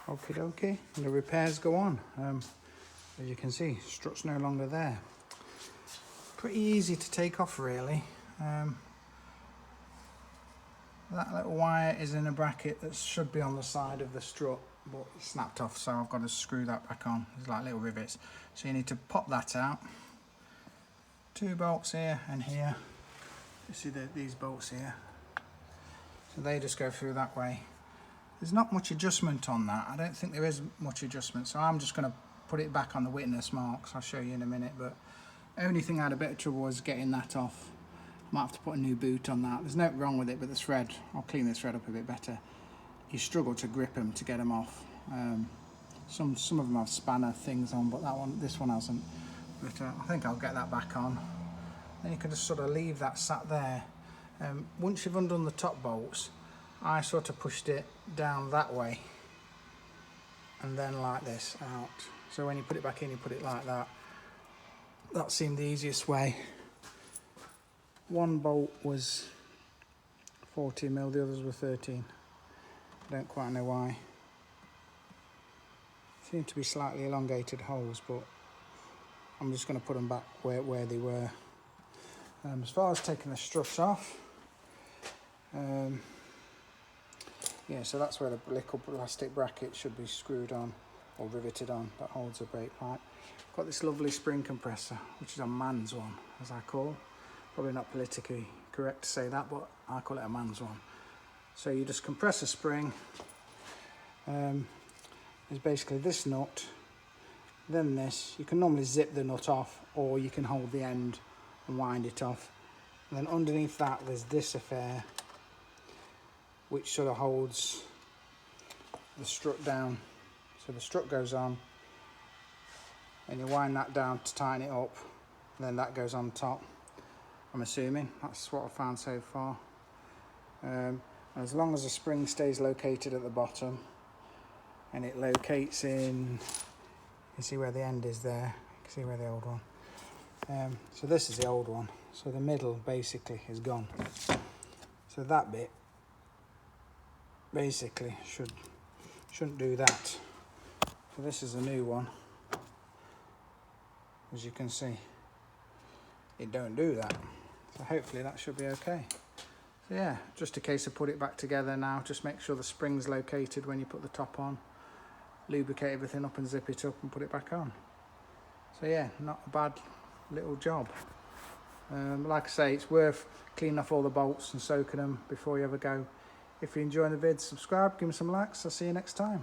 Okie dokie, and the repairs go on. As you can see, strut's no longer there. Pretty easy to take off really. That little wire is in a bracket that should be on the side of the strut, but it snapped off, so I've got to screw that back on. There's like little rivets. So you need to pop that out. 2 bolts here and here. You see these bolts here. So they just go through that way. There's not much adjustment on that. I don't think there is much adjustment, so I'm just going to put it back on the witness marks. I'll show you in a minute, but the only thing I had a bit of trouble was getting that off. Might have to put a new boot on that. There's nothing wrong with it, but the thread, I'll clean the thread up a bit better. You struggle to grip them to get them off. Some of them have spanner things on, but this one hasn't. But I think I'll get that back on. Then you can just sort of leave that sat there. Once you've undone the top bolts, I sort of pushed it down that way and then like this out. So when you put it back in, you put it like that. That seemed the easiest way. One bolt was 14mm, the others were 13. I don't quite know why. Seem to be slightly elongated holes, but I'm just going to put them back where they were. As far as taking the struts off, yeah, so that's where the little plastic bracket should be screwed on or riveted on that holds the brake pipe. Got this lovely spring compressor, which is a man's one, as I call. Probably not politically correct to say that, but I call it a man's one. So you just compress a spring. There's basically this nut, then this. You can normally zip the nut off, or you can hold the end and wind it off. And then underneath that there's this affair, which sort of holds the strut down. So the strut goes on, and you wind that down to tighten it up, and then that goes on top. I'm assuming that's what I've found so far. As long as the spring stays located at the bottom, and it locates in, you see where the end is there, you can see where the old one. So this is the old one, so the middle basically is gone. So that bit basically shouldn't do that. So this is a new one. As you can see, it don't do that. So hopefully that should be okay. So yeah, just a case of put it back together now. Just make sure the spring's located when you put the top on. Lubricate everything up and zip it up and put it back on. So yeah, not a bad little job. Like I say, it's worth cleaning off all the bolts and soaking them before you ever go. If you're enjoying the vid, subscribe, give me some likes. I'll see you next time.